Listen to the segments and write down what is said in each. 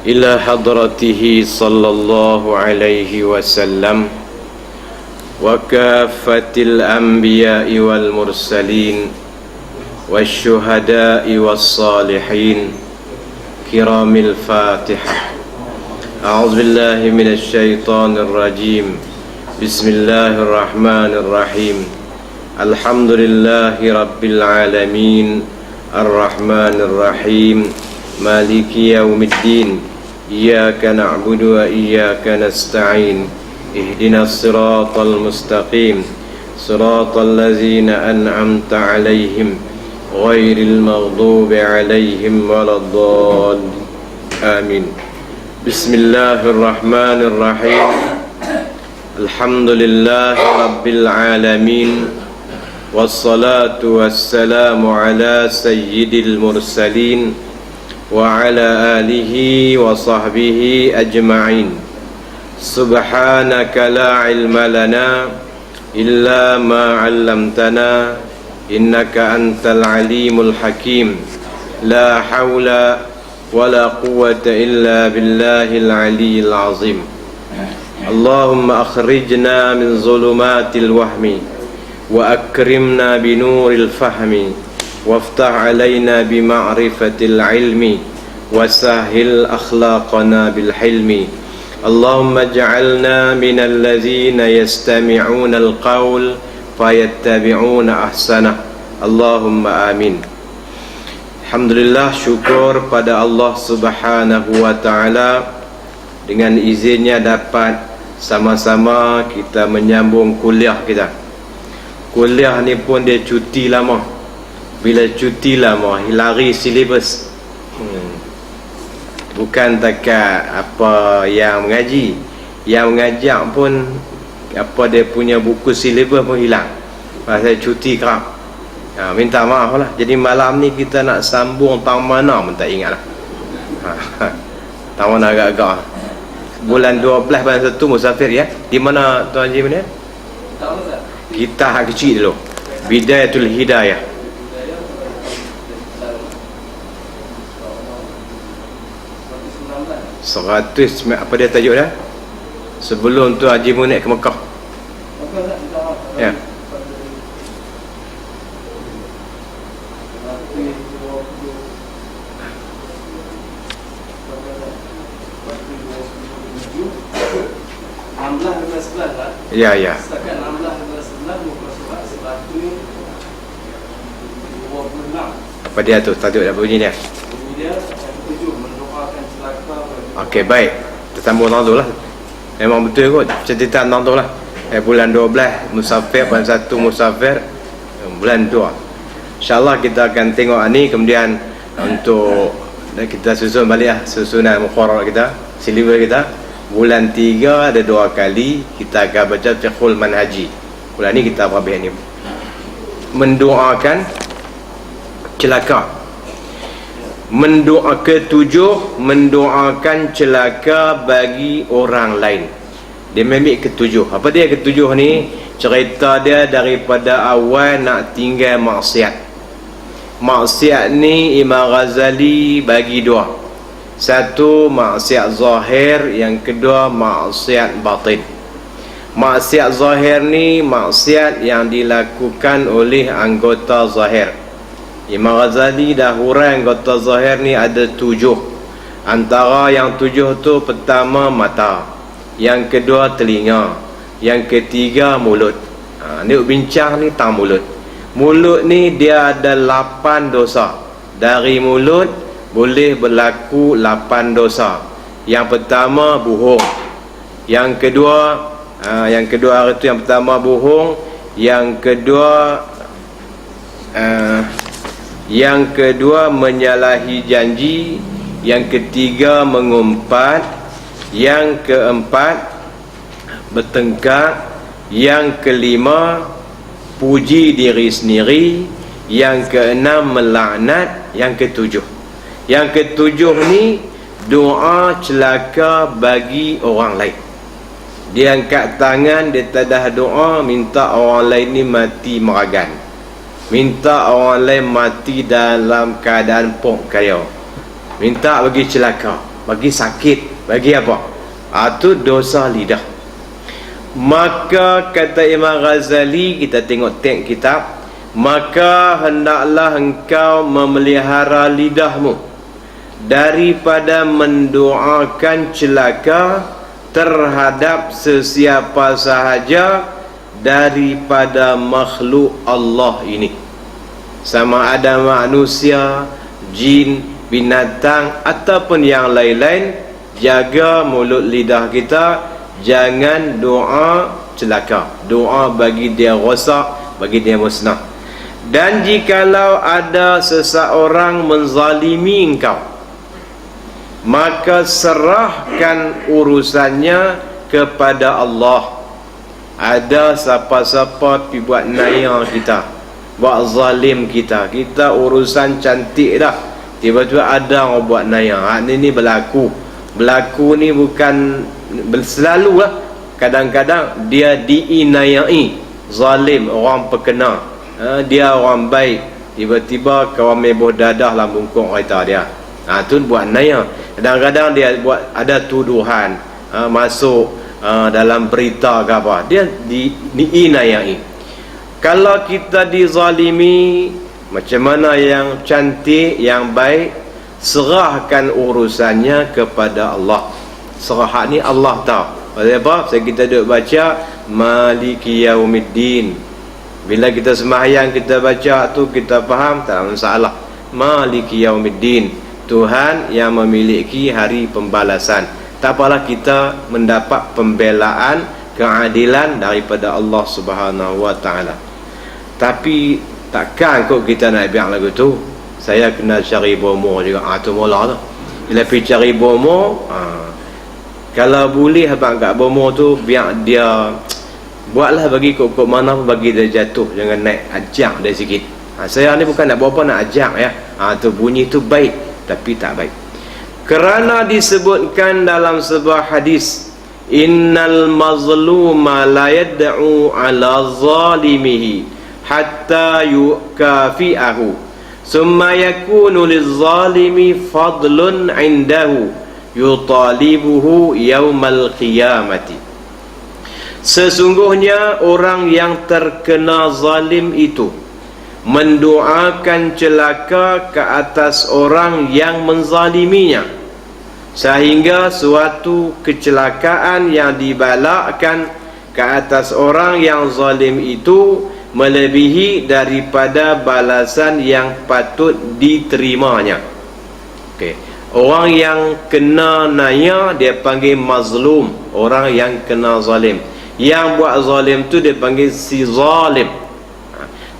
إلى حضرته صلى الله عليه وسلم وكافة الأنبياء والمرسلين والشهداء والصالحين كرام الفاتحة. أعوذ بالله من الشيطان الرجيم. بسم الله الرحمن الرحيم. الحمد لله رب العالمين الرحمن الرحيم مالك يوم الدين. إياك نعبد وإياك نستعين. اهدنا الصراط المستقيم صراط الذين أنعمت عليهم غير المغضوب عليهم ولا الضالين. آمين. بسم الله الرحمن الرحيم. الحمد لله رب العالمين والصلاة والسلام على سيد المرسلين وعلى آله وصحبه أجمعين. سبحانك لا علم لنا إلا ما علمتنا إنك أنت العليم الحكيم. لا حول ولا قوة إلا بالله العلي العظيم. اللهم أخرجنا من ظلمات الوهم وأكرمنا بنور الفهم وافتح علينا بمعرفة العلم وسهل أخلاقنا بالحلم. اللهم اجعلنا من الذين يستمعون القول فيتبعون أحسنه. اللهم آمين. Alhamdulillah, syukur pada Allah Subhanahu wa Ta'ala, dengan izinnya dapat sama-sama kita menyambung kuliah kita. Kuliah ni pun dia cuti lama. Bila cuti lama, lari silibus. Bukan takat apa yang mengaji, yang mengajak pun apa dia punya buku silibus pun hilang. Pasal cuti kerap. Minta maaf lah. Jadi malam ni kita nak sambung tang mana pun tak ingat lah. Tang mana agak-agak. Bulan 12 bulan 1 musafir ya. Di mana Tuan Haji mana? Kita hak kecil dulu. Bidayatul Hidayah. Seratus apa dia tajuk dah? Sebelum tu Haji Munir ke Mekah. Ya. Ya, ya. Apa dia tu? Tajuk dah bunyi dia. Okey, baik. Kita sambung tang tu lah. Memang betul kot cerita tang tu lah. Bulan 12 musafir, bulan 1 musafir, bulan 2. InsyaAllah kita akan tengok ni. Kemudian untuk kita susun balik lah susunan mukharrar kita, silibus kita. Bulan 3 ada 2 kali kita akan baca fiqhul manhaji. Bulan ni kita habis ni mendoakan celaka. Ketujuh, mendoakan celaka bagi orang lain. Dia memik ketujuh. Apa dia ketujuh ni? Cerita dia daripada awal nak tinggal maksiat. Maksiat ni Imam Ghazali bagi 2. Satu, maksiat zahir. Yang kedua, maksiat batin. Maksiat zahir ni maksiat yang dilakukan oleh anggota zahir. Imam Ghazali dah huraikan anggota zahir ni ada 7. Antara yang 7 tu, pertama mata, yang kedua telinga, yang ketiga mulut. Ni bincang ni tang mulut. Mulut ni dia ada 8 dosa. Dari mulut boleh berlaku 8 dosa. Yang pertama bohong. Yang kedua hari tu yang pertama bohong, yang kedua menyalahi janji, yang ketiga mengumpat, yang keempat bertengkar, yang kelima puji diri sendiri, yang keenam melaknat, yang ketujuh ni doa celaka bagi orang lain. Dia angkat tangan, dia tadah doa minta orang lain ni mati meragan, minta orang lain mati dalam keadaan pok kaya, minta bagi celaka. bagi sakit, bagi apa? Itu dosa lidah. Maka kata Imam Ghazali, kita tengok teks kitab, maka hendaklah engkau memelihara lidahmu daripada mendoakan celaka terhadap sesiapa sahaja daripada makhluk Allah ini, sama ada manusia, jin, binatang ataupun yang lain-lain. Jaga mulut lidah kita, jangan doa celaka, doa bagi dia rosak, bagi dia musnah. Dan jikalau ada seseorang menzalimi engkau, maka serahkan urusannya kepada Allah. Ada siapa-siapa pi buat naya kita, buat zalim kita, kita urusan cantik dah, tiba-tiba ada orang buat naya. Ini berlaku ni bukan selalu lah, kadang-kadang dia diinayai zalim, orang perkena, dia orang baik, tiba-tiba kawan meboh dadah dalam bungkuk kereta dia, tu buat naya. Kadang-kadang dia buat ada tuduhan, masuk dalam berita ke apa, dia diinayai. Kalau kita dizalimi, macam mana yang cantik, yang baik, serahkan urusannya kepada Allah. Serah ni Allah tahu. Pasal apa? Sebab kita duk baca Maliki Yaumiddin. Bila kita sembahyang, kita baca tu, kita faham, tak ada masalah. Maliki Yaumiddin, Tuhan yang memiliki hari pembalasan. Tak apalah kita mendapat pembelaan, keadilan daripada Allah Subhanahu Wa Taala. Tapi takkan kok kita nak biar lagu tu, saya kena cari bomo juga. Tu mula tu. Bila pergi cari bomo, kalau boleh abang kat bomo tu, biar dia buatlah bagi kok mana pun bagi dia jatuh, jangan naik, ajak dia sikit. Saya ni bukan nak buat apa, nak ajak ya. Tu bunyi tu baik, tapi tak baik. Kerana disebutkan dalam sebuah hadis, innal mazluma la yad'u ala zalimihi hatta yukafi'ahu summa yakunu lizzalimi fadlun indahu yutalibuhu yaumal qiyamati. Sesungguhnya orang yang terkena zalim itu mendoakan celaka ke atas orang yang menzaliminya, sehingga suatu kecelakaan yang dibalakkan ke atas orang yang zalim itu melebihi daripada balasan yang patut diterimanya. Okey, orang yang kena naya dia panggil mazlum, orang yang kena zalim. Yang buat zalim tu dia panggil si zalim.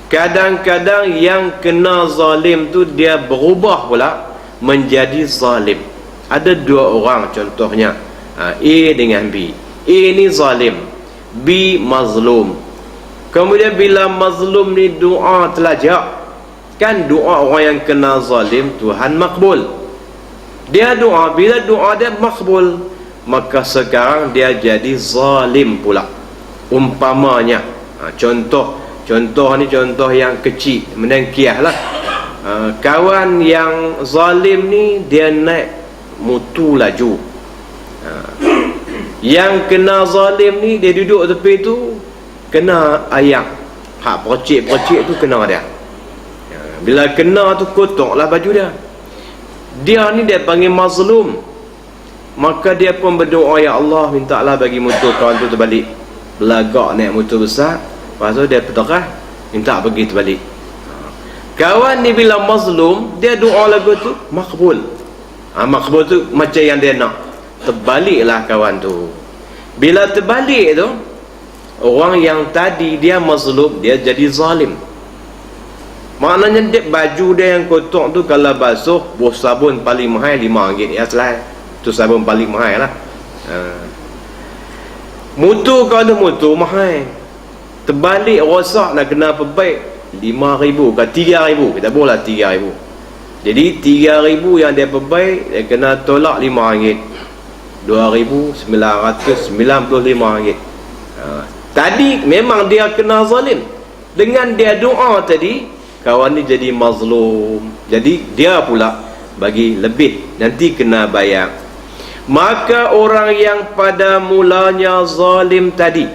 Kadang-kadang yang kena zalim tu dia berubah pula menjadi zalim. Ada dua orang contohnya, A dengan B. A ni zalim, B mazlum. Kemudian bila mazlum ni doa telajak, kan doa orang yang kena zalim Tuhan makbul. Dia doa, bila doa dia makbul, maka sekarang dia jadi zalim pula. Umpamanya, contoh ni contoh yang kecil, menengkiah lah. Kawan yang zalim ni dia naik motor laju. Yang kena zalim ni dia duduk tepi tu, kena ayak, hak percik-percik tu kena dia. Bila kena tu kotoklah baju dia. Dia ni dia panggil mazlum. Maka dia pun berdoa, ya Allah, mintalah bagi motor kawan tu terbalik. Belagak naik motor besar, lepas tu dia peterah, minta bagi terbalik. Kawan ni bila mazlum, dia doa lagu tu makbul. Makbul tu macam yang dia nak. Terbaliklah kawan tu. Bila terbalik tu, orang yang tadi dia mazlum, dia jadi zalim. Maknanya dia, baju dia yang kotor tu kalau basuh, bos sabun paling mahal RM5 ya selai. Tu sabun paling mahal lah. Mutu kau tu mutu mahal. Terbalik rosak nak kena perbaik RM5,000 ke RM3,000. Kita boleh RM3,000. Jadi RM3,000 yang dia perbaik, dia kena tolak RM5. RM2,995. Tadi memang dia kena zalim. Dengan dia doa tadi, kawan ni jadi mazlum. Jadi dia pula bagi lebih, nanti kena bayar. Maka orang yang pada mulanya zalim tadi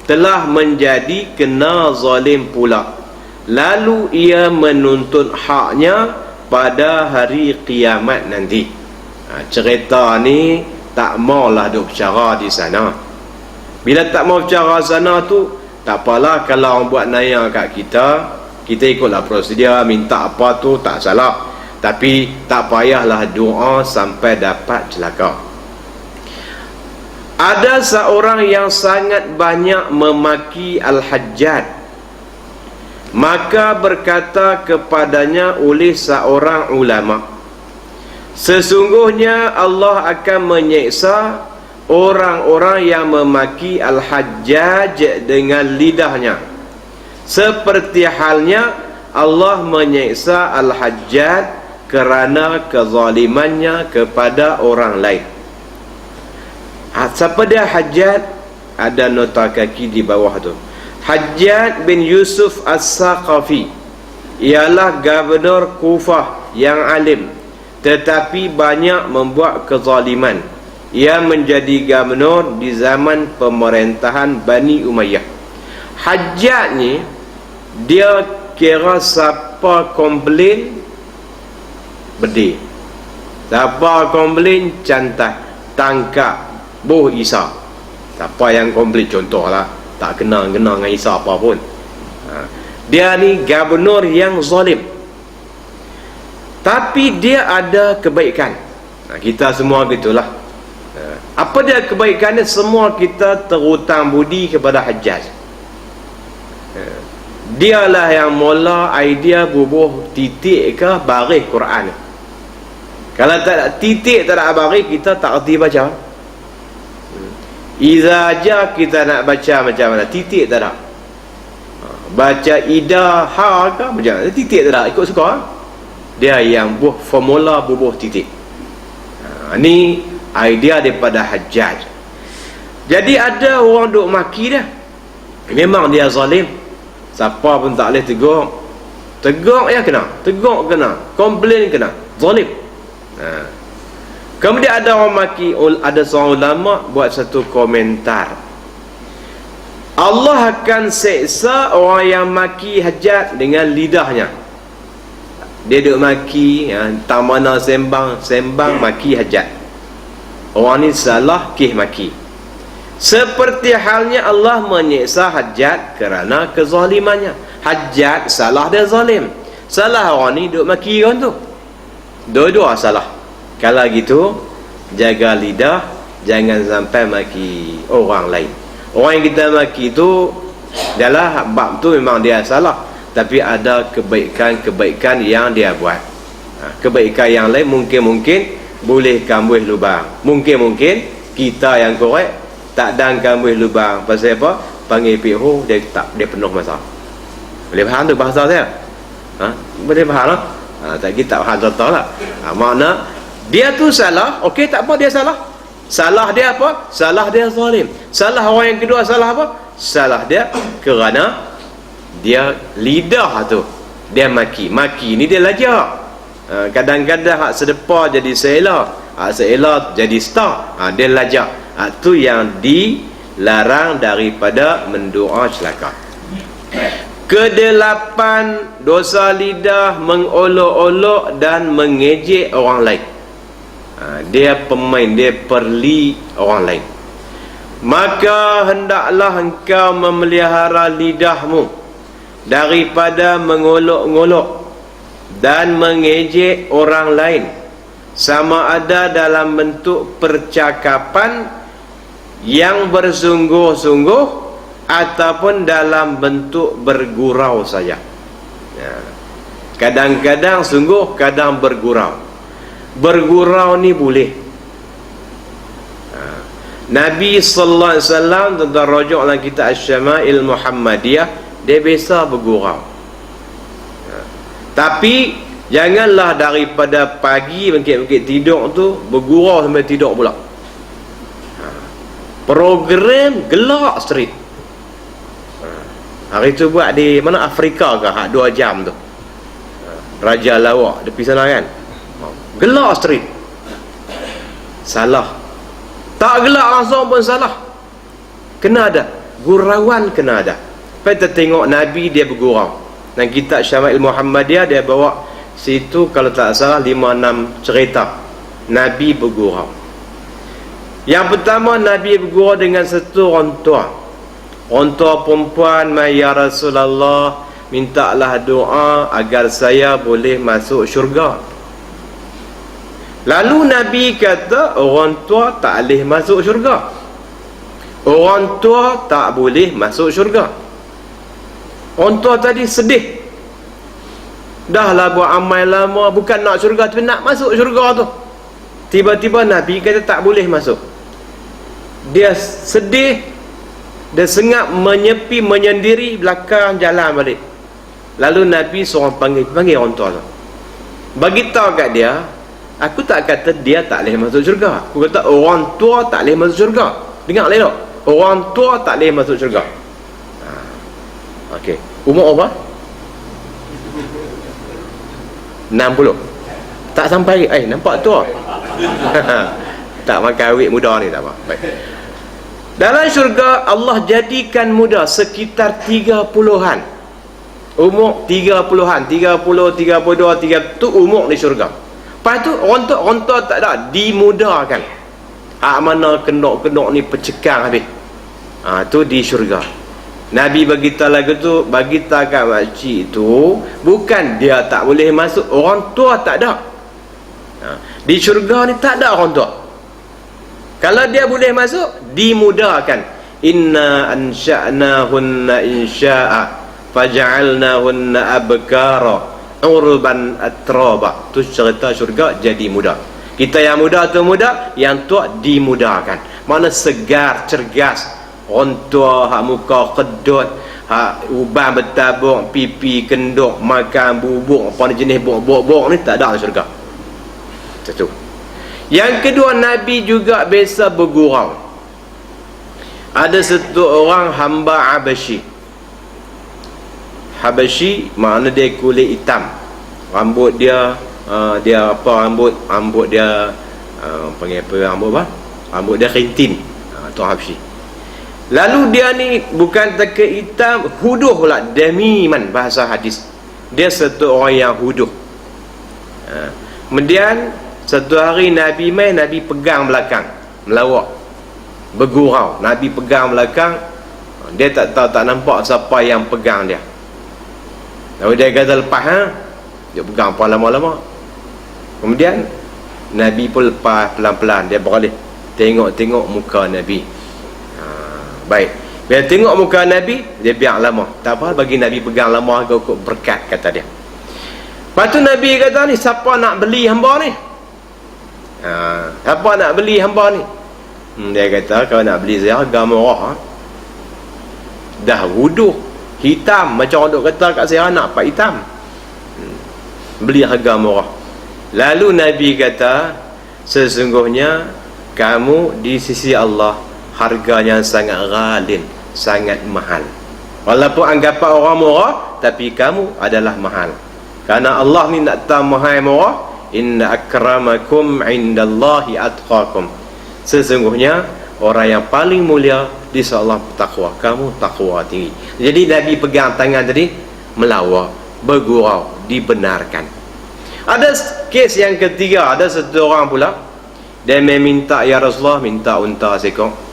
telah menjadi kena zalim pula, lalu ia menuntut haknya pada hari kiamat nanti. Cerita ni tak maulah duk bercara di sana. Bila tak mau bercara sana tu, tak apalah kalau orang buat naya kat kita, kita ikutlah prosedur, minta apa tu tak salah. Tapi tak payahlah doa sampai dapat celaka. Ada seorang yang sangat banyak memaki Al-Hajjaj, maka berkata kepadanya oleh seorang ulama, sesungguhnya Allah akan menyeksa orang-orang yang memaki Al-Hajjaj dengan lidahnya, seperti halnya Allah menyeksa Al-Hajjaj kerana kezalimannya kepada orang lain. Siapa dia Hajjaj? Ada nota kaki di bawah tu. Hajjaj bin Yusuf As-Saqafi ialah gubernur Kufah yang alim, tetapi banyak membuat kezaliman. Ia menjadi gubernur di zaman pemerintahan Bani Umayyah. Hajjaj ni, dia kira siapa komplain berdih, siapa komplain cantai, tangkap, boh Isa. Siapa yang komplain, contohlah tak kena dengan Isa apa pun, dia ni gubernur yang zalim, tapi dia ada kebaikan. Kita semua gitulah. Apa dia kebaikannya? Semua kita terhutang budi kepada Hajjaj. Dialah yang mula idea bubuh titik ke baris Quran. Kalau tak ada titik, tak ada baris, kita tak erti baca. Iza ja kita nak baca macam mana, titik tak ada. Baca ida ha ke macam mana, titik tak ada, ikut suka. Dia yang buat formula bubuh titik. Ni idea daripada Hajjaj. Jadi ada orang duk maki dia, memang dia zalim, siapa pun tak boleh tegur. Tegur ya kena, tegur kena, komplain kena, zalim. Kemudian ada orang maki, ada seorang ulama buat satu komentar, Allah akan seksa orang yang maki Hajjaj dengan lidahnya. Dia duk maki, tak mana sembang maki Hajjaj. Orang ni salah kih maki, seperti halnya Allah menyeksa Hajjaj kerana kezalimannya. Hajjaj salah, dia zalim. Salah orang ni duk maki orang tu, dua-dua salah. Kalau gitu, jaga lidah, jangan sampai maki orang lain. Orang yang kita maki tu, adalah bab tu memang dia salah, tapi ada kebaikan-kebaikan yang dia buat. Kebaikan yang lain mungkin boleh kambuh lubang. Mungkin kita yang korek tak dan kambuh lubang. Pasal apa? Panggil pihak dia penuh masa. Boleh faham tu bahasa saya? Boleh faham lah? Tak, kita faham contoh lah. Makna dia tu salah, okey, tak apa, dia salah. Salah dia apa? Salah dia zalim. Salah orang yang kedua, salah apa? Salah dia kerana dia lidah tu, dia maki ni dia lajak. Kadang-kadang hak sedepa jadi seela, hak seela jadi star, dia lajak. Tu yang dilarang daripada mendoa celaka. Kedelapan, dosa lidah mengolok-olok dan mengejek orang lain. Dia pemain, dia perli orang lain. Maka hendaklah engkau memelihara lidahmu daripada mengolok-ngolok dan mengejek orang lain, sama ada dalam bentuk percakapan yang bersungguh-sungguh ataupun dalam bentuk bergurau saja. Kadang-kadang sungguh, kadang bergurau. Bergurau ni boleh. Nabi sallallahu alaihi wasallam tentang rujuk dalam kitab Asy-Syama'il Muhammadiyah, dia biasa bergurau. Tapi janganlah daripada pagi bangkit-bangkit tidur tu bergurau sampai tidur pula. Program gelak street. Hari tu buat di mana, Afrika ke, 2 jam tu, Raja Lawak tepi sana kan, gelak street. Salah. Tak gelak langsung pun salah. Kena ada gurauan, kena ada. Kita tengok Nabi dia bergurau. Dan kitab Syama'il Muhammadiyah dia bawa situ kalau tak salah 5-6 cerita Nabi bergurau. Yang pertama, Nabi bergurau dengan satu orang tua. Orang tua perempuan, "Ya Rasulullah, mintalah doa agar saya boleh masuk syurga." Lalu Nabi kata orang tua tak boleh masuk syurga. Orang tua tak boleh masuk syurga. Orang tua tadi sedih. Dah lah buat amal lama, bukan nak syurga tapi nak masuk syurga tu. Tiba-tiba Nabi kata tak boleh masuk. Dia sedih, dia sengap menyepi, menyendiri belakang jalan balik. Lalu Nabi seorang panggil orang tua tu. Bagi tahu kat dia, aku tak kata dia tak boleh masuk syurga. Aku kata orang tua tak boleh masuk syurga. Dengar elok. Orang tua tak boleh masuk syurga. Okey. Umur apa? 60. Tak sampai. Nampak tua. Tak makan awet muda ni, tak apa. Baik. Dalam syurga Allah jadikan muda sekitar 30-an. Umur 30-an, 30, 32, 30 tu umur di syurga. Lepas tu orang tua tak ada, dimudakan. Mana kenok-kenok ni pecekang habis. Tu di syurga. Nabi bagi tahu lagu tu, bagi tahu kat makcik tu, bukan dia tak boleh masuk, orang tua tak ada. Di syurga ni tak ada orang tua. Kalau dia boleh masuk, dimudahkan. Inna ansha'nahunna insya'a faja'alnahunna abkara urban atraba. Tu cerita syurga jadi muda. Kita yang muda tu muda, yang tua dimudahkan. Mana segar, cergas. Orang tua hak muka kedut, hak uban bertabung, pipi kenduk, makan bubuk, apa jenis bubuk-bubuk ni tak ada dalam syurga. Satu. Yang kedua, Nabi juga biasa bergurau. Ada satu orang hamba Habasyi. Habasyi makna dia kulit hitam. Rambut dia rambut dia panggil apa rambut apa? Rambut dia rintin. Tu Habasyi. Lalu dia ni bukan teka hitam, huduh pula, demiman bahasa hadis. Dia satu orang yang huduh. Kemudian satu hari Nabi Nabi pegang belakang, melawak, bergurau. Nabi pegang belakang, dia tak tahu, tak nampak siapa yang pegang dia. Lalu dia kata lepas, dia pegang apa lama-lama. Kemudian Nabi pun lepas pelan-pelan, dia beralih tengok-tengok muka Nabi. Baik, bila tengok muka Nabi, dia biar lama. Tak apa, bagi Nabi pegang lama, kau berkat, kata dia. Lepas tu Nabi kata ni, siapa nak beli hamba ni? Siapa nak beli hamba ni? Dia kata, kalau nak beli saya, harga murah. Dah wuduh hitam, macam orang duk kata kat saya, nak pak hitam. Beli harga murah. Lalu Nabi kata, sesungguhnya kamu di sisi Allah harganya sangat ghalin, sangat mahal. Walaupun anggapan orang murah, tapi kamu adalah mahal. Karena Allah ni nak tahu mahal murah. Inna akramakum indallahi atqakum. Sesungguhnya orang yang paling mulia di sisi Allah takwa. Kamu takwa tinggi. Jadi Nabi pegang tangan tadi, melawak, bergurau, dibenarkan. Ada kes yang ketiga, ada satu orang pula, dia meminta, ya Rasulullah, minta unta seekor.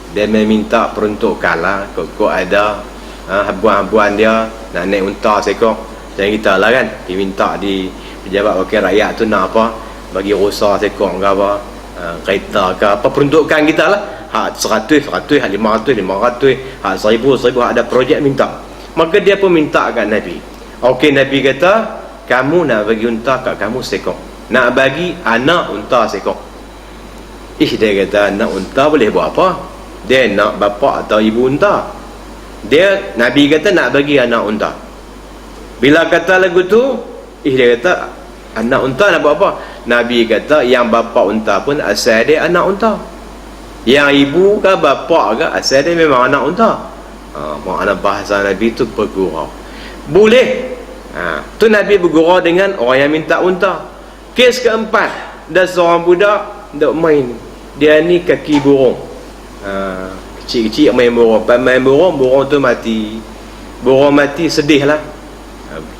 Dia meminta peruntukan lah, kok ada habuan-habuan dia nak naik unta seekor. Jangan kita lah kan, dia minta di pejabat wakil rakyat tu nak apa, bagi rusa seekor ke apa, kereta ke apa, peruntukan kita lah. Hak 100, 500, 500, hak 1000, ada projek minta. Maka dia pun minta kat Nabi. Okey, Nabi kata, kamu nak bagi unta kat kamu seekor, nak bagi anak unta seekor. Dia kata, anak unta boleh buat apa? Dia nak bapa atau ibu unta. Nabi kata nak bagi anak unta. Bila kata lagu tu, dia kata anak unta nak buat apa? Nabi kata yang bapa unta pun asal dia anak unta, yang ibu ke bapa ke asal dia memang anak unta. Makna bahasa Nabi tu bergurau. Boleh. Tu Nabi bergurau dengan orang yang minta unta. Kes keempat, ada seorang budak duk main dia ni kaki burung. Kecil-kecil main burung. Main burung, burung tu mati. Burung mati sedih lah.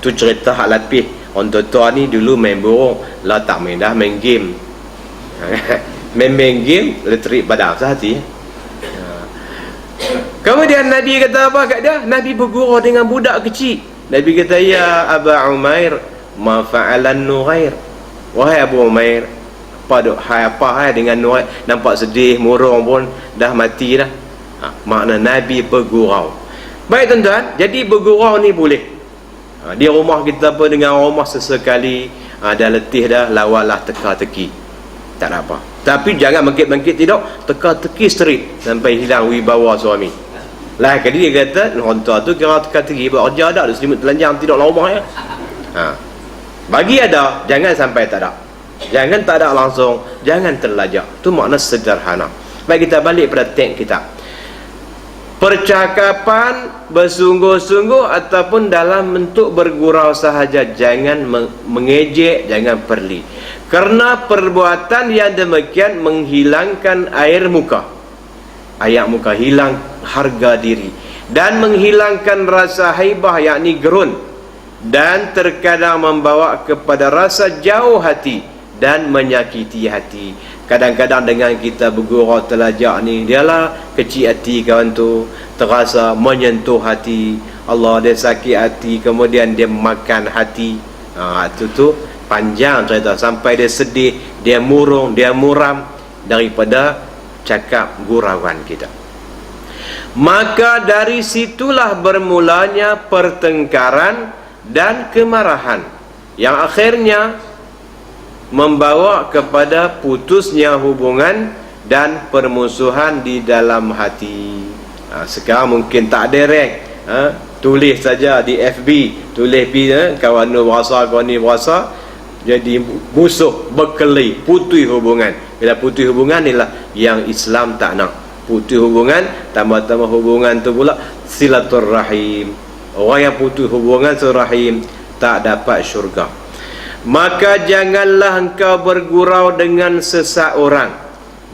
Tu cerita hak lapis. Orang tua ni dulu main burung, lah tak main dah, main game. main game, letrik badan sehati. Kemudian Nabi kata apa kat dia? Nabi bergurau dengan budak kecil. Nabi kata, ya Aba Umair, ma fa'alan Nughair. Wahai Abu Umair, apa dengan Nughair? Nampak sedih, murung pun dah mati dah. Makna Nabi bergurau. Baik tuan-tuan, jadi bergurau ni boleh. Di rumah kita apa, dengan rumah sesekali dah letih dah, lawalah teka-teki, tak ada apa. Tapi jangan bangkit-bangkit, tidak, teka-teki straight sampai hilang wibawa suami. Lah kali dia kata orang tua tu kira teka-teki buat kerja ada selimut telanjang tidak rumah ya. Bagi ada, jangan sampai tak ada. Jangan tak ada langsung, jangan terlajak. Tu makna sederhana. Baik, kita balik pada teks kita. Percakapan bersungguh-sungguh ataupun dalam bentuk bergurau sahaja, jangan mengejek, jangan perli. Kerana perbuatan yang demikian menghilangkan air muka, hilang harga diri, dan menghilangkan rasa haibah, yakni gerun, dan terkadang membawa kepada rasa jauh hati dan menyakiti hati. Kadang-kadang dengan kita bergurau terlajak ni, dialah kecil hati kawan tu, terasa menyentuh hati. Allah, dia sakit hati, kemudian dia makan hati. Itu panjang cerita sampai dia sedih, dia murung, dia muram daripada cakap gurauan kita. Maka dari situlah bermulanya pertengkaran dan kemarahan yang akhirnya membawa kepada putusnya hubungan dan permusuhan di dalam hati. Sekarang mungkin tak direct, tulis saja di FB, tulis kawan ni berasa, kawan ni berasa, jadi musuh, berkelahi, putus hubungan. Bila putus hubungan inilah yang Islam tak nak. Putus hubungan, tambah-tambah hubungan tu pula silaturrahim. Orang yang putus hubungan silaturrahim tak dapat syurga. Maka janganlah engkau bergurau dengan seseorang,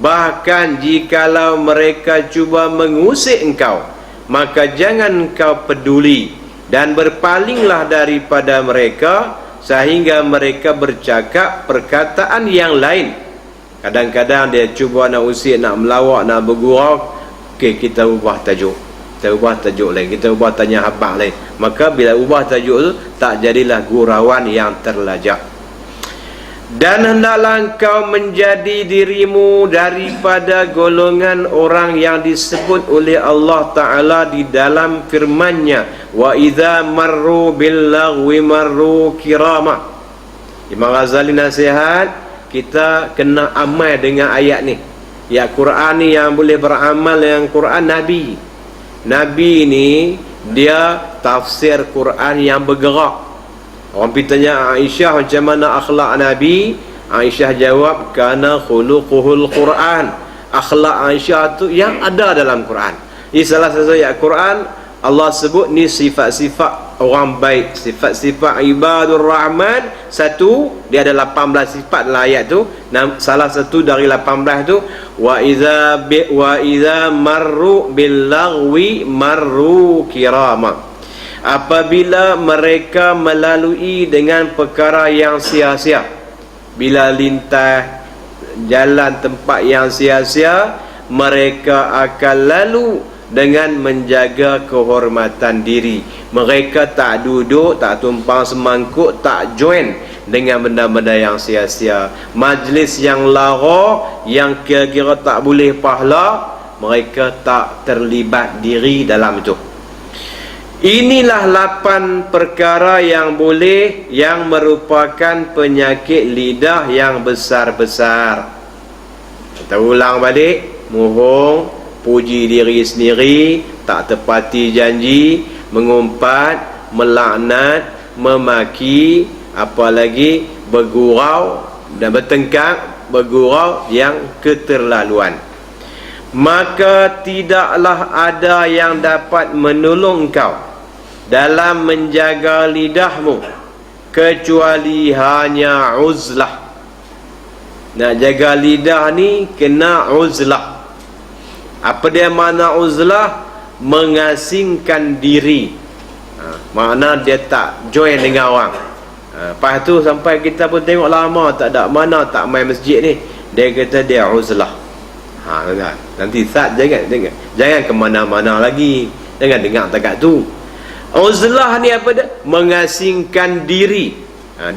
bahkan jikalau mereka cuba mengusik engkau, maka jangan engkau peduli dan berpalinglah daripada mereka sehingga mereka bercakap perkataan yang lain. Kadang-kadang dia cuba nak usik, nak melawak, nak bergurau. Okey, kita ubah tajuk. Kita ubah tajuk lain, kita ubah tanya habaq lain. Maka bila ubah tajuk tu, tak jadilah gurauan yang terlajak. Dan hendaklah engkau menjadi dirimu daripada golongan orang yang disebut oleh Allah Ta'ala di dalam firman-Nya, wa idza marru bil lagwi marru kirama. Imam Ghazali nasihat kita kena amal dengan ayat ni. Ya, Quran ni yang boleh beramal dengan Quran Nabi ni dia tafsir Quran yang bergerak. Orang pergi tanya Aisyah macam mana akhlak Nabi, Aisyah jawab, kana khuluquhul Quran. Akhlak Aisyah tu yang ada dalam Quran. Ini salah satu ayat Quran Allah sebut ni sifat-sifat orang baik, sifat-sifat ibadur rahman. Satu, dia ada 18 sifat dalam ayat tu. Salah satu dari 18 tu, wa idza marru bil lagwi marru kirama. Apabila mereka melalui dengan perkara yang sia-sia, bila lintas jalan tempat yang sia-sia, mereka akan lalu dengan menjaga kehormatan diri. Mereka tak duduk, tak tumpang semangkuk, tak join dengan benda-benda yang sia-sia. Majlis yang lara, yang kira-kira tak boleh pahala, mereka tak terlibat diri dalam itu. Inilah 8 perkara yang boleh, yang merupakan penyakit lidah yang besar-besar. Kita ulang balik. Mohong, puji diri sendiri, tak tepati janji, mengumpat, melaknat, memaki, apalagi bergurau dan bertengkar, bergurau yang keterlaluan. Maka tidaklah ada yang dapat menolong engkau dalam menjaga lidahmu kecuali hanya uzlah. Nak jaga lidah ni kena uzlah. Apa dia makna uzlah? Mengasingkan diri. Makna dia tak join dengan orang. Lepas tu sampai kita pun tengok lama tak ada mana tak main masjid ni, dia kata dia uzlah. Nanti Ustaz jangan ke mana-mana lagi, jangan dengar takat tu. Uzlah ni apa dia? Mengasingkan diri.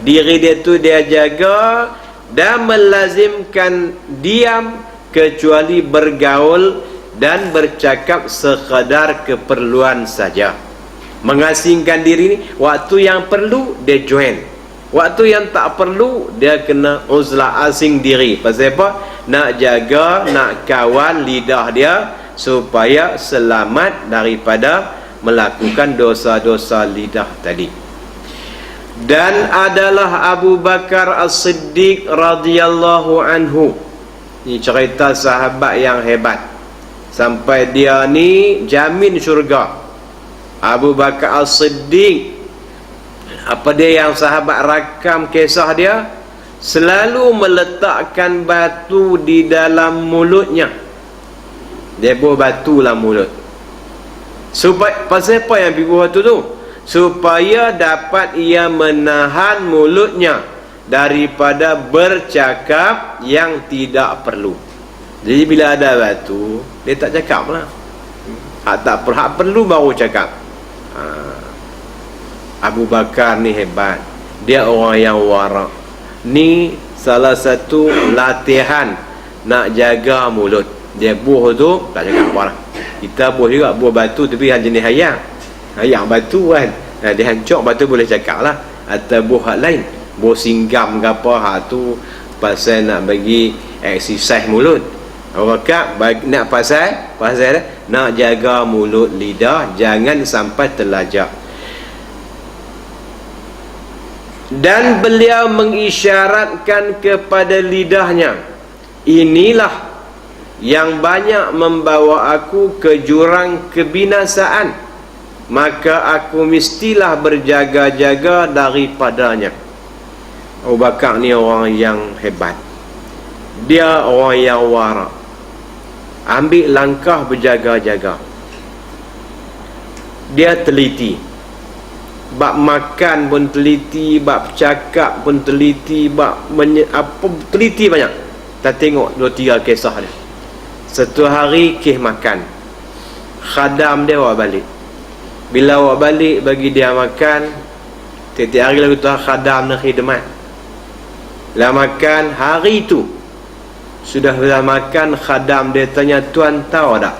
Diri dia tu dia jaga dan melazimkan diam kecuali bergaul dan bercakap sekadar keperluan saja. Mengasingkan diri ni, waktu yang perlu dia join, waktu yang tak perlu dia kena uzlah, asing diri. Pasal apa? Nak jaga, nak kawal lidah dia supaya selamat daripada melakukan dosa-dosa lidah tadi. Dan adalah Abu Bakar As-Siddiq radhiyallahu anhu. Ini cerita sahabat yang hebat, sampai dia ni jamin syurga. Abu Bakar As-Siddiq, apa dia yang sahabat rakam kisah dia, selalu meletakkan batu di dalam mulutnya. Dia buah batu dalam mulut. Supaya, pasal apa yang buah batu tu? Supaya dapat ia menahan mulutnya daripada bercakap yang tidak perlu. Jadi bila ada batu, dia tak cakap lah. Tak perlu baru cakap. Abu Bakar ni hebat, dia orang yang warak. Ni salah satu latihan nak jaga mulut. Dia buah tu tak cakap apa lah. Kita buah juga, buah batu tapi yang jenis hayang batu kan. Dia hancur batu boleh cakap lah. Atau buah hak lain, buah singgam ke apa, hak tu pasal nak bagi exercise mulut. Abu Bakar nak pasal nak jaga mulut lidah jangan sampai terlajak. Dan beliau mengisyaratkan kepada lidahnya, inilah yang banyak membawa aku ke jurang kebinasaan, maka aku mestilah berjaga-jaga daripadanya. Abu Bakar ni orang yang hebat, dia orang yang warak, ambil langkah berjaga-jaga. Dia teliti, bab makan pun teliti, bab cakap pun teliti, teliti banyak. Kita tengok 2-3 kisah dia. Satu hari kes makan, khadam dia bawa balik. Bila bawa balik bagi dia makan, tiap-tiap hari lagu tu khadam nak khidmat. Bila makan hari tu, sudah makan, khadam dia tanya, tuan tahu tak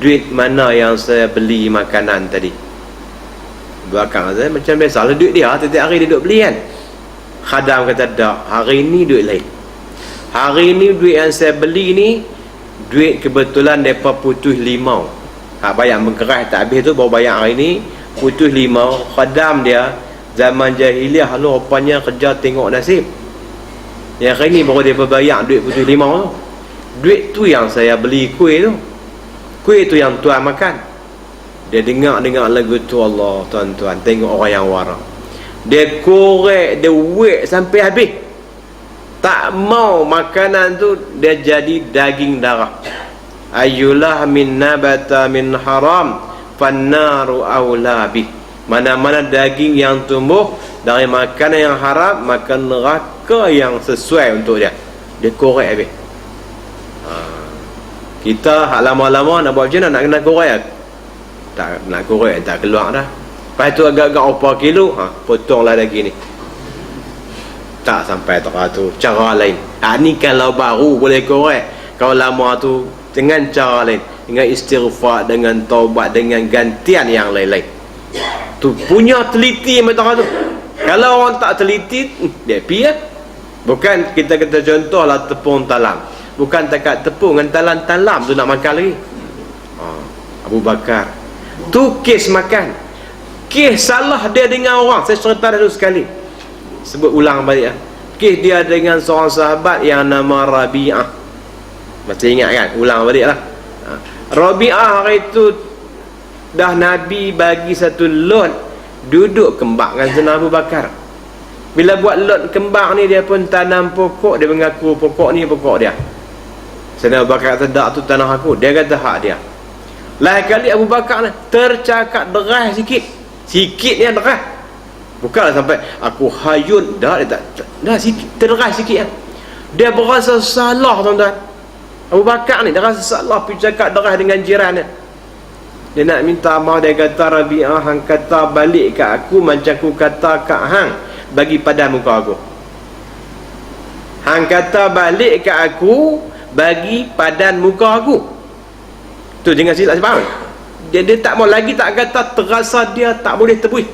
duit mana yang saya beli makanan tadi? Belakang saya macam biasa lah, duit dia setiap hari dia duduk beli kan. Khadam kata tak, hari ni duit lain. Hari ni duit yang saya beli ni duit kebetulan mereka putus limau. Bayar mengkeras tak habis tu baru bayar hari ni. Putus limau. Khadam dia zaman jahiliah lu rupanya kerja tengok nasib. Yang hari ni baru dia berbayar duit putus limau tu. Duit tu yang saya beli kuih tu. Kuih tu yang tuan makan. Dia dengar lagu tu, Allah tuan-tuan, tengok orang yang warak. Dia korek, dia wek sampai habis. Tak mau makanan tu dia jadi daging darah. Ayyulah min nabata min haram fannaru awla bih. Mana-mana daging yang tumbuh dari makanan yang haram, maka neraka yang sesuai untuk dia. Dia korek habis. Kita hak lama-lama nak buat macam mana nak kena korek? Tak nak korek tak keluar dah. Lepas tu agak-agak berapa kilo, potonglah daging ni. Tak sampai tu, cara lain. Ni kalau baru boleh korek. Kalau lama tu dengan cara lain, dengan istighfar, dengan taubat, dengan gantian yang lain-lain. Tu punya teliti macam tu. Kalau orang tak teliti, dia pi lah. Bukan kita kata contohlah tepung talam. Bukan takat tepung dengan talam tu nak makan lagi. Abu Bakar tu kes makan, kes salah dia dengan orang. Saya cerita dulu sekali, sebut ulang balik lah. Kes dia dengan seorang sahabat yang nama Rabi'ah. Masih ingat kan? Ulang balik lah. Rabi'ah hari itu dah Nabi bagi satu lot duduk kembangkan Sayyidina Abu Bakar. Bila buat lot kembang ni, dia pun tanam pokok. Dia mengaku pokok ni pokok dia. Sayyidina Abu Bakar kata, tak, tu tanah aku. Dia kata hak dia. Lain kali Abu Bakar ni tercakap deras sikit. Sikit ni deras. Bukanlah sampai aku hayun. Dah, dia tak. Dah sikit, terderas sikit lah. Dia berasa salah, tuan-tuan. Abu Bakar ni dia rasa salah pergi cakap deras dengan jiran dia. Dia nak minta maaf. Dia kata, Rabi'ah, hang kata balik kat aku macam aku kata kat hang bagi padan muka aku. Hang kata balik kat aku bagi padan muka aku. Tu jangan silap faham. Dia tak mau lagi, tak kata, terasa dia tak boleh tebus.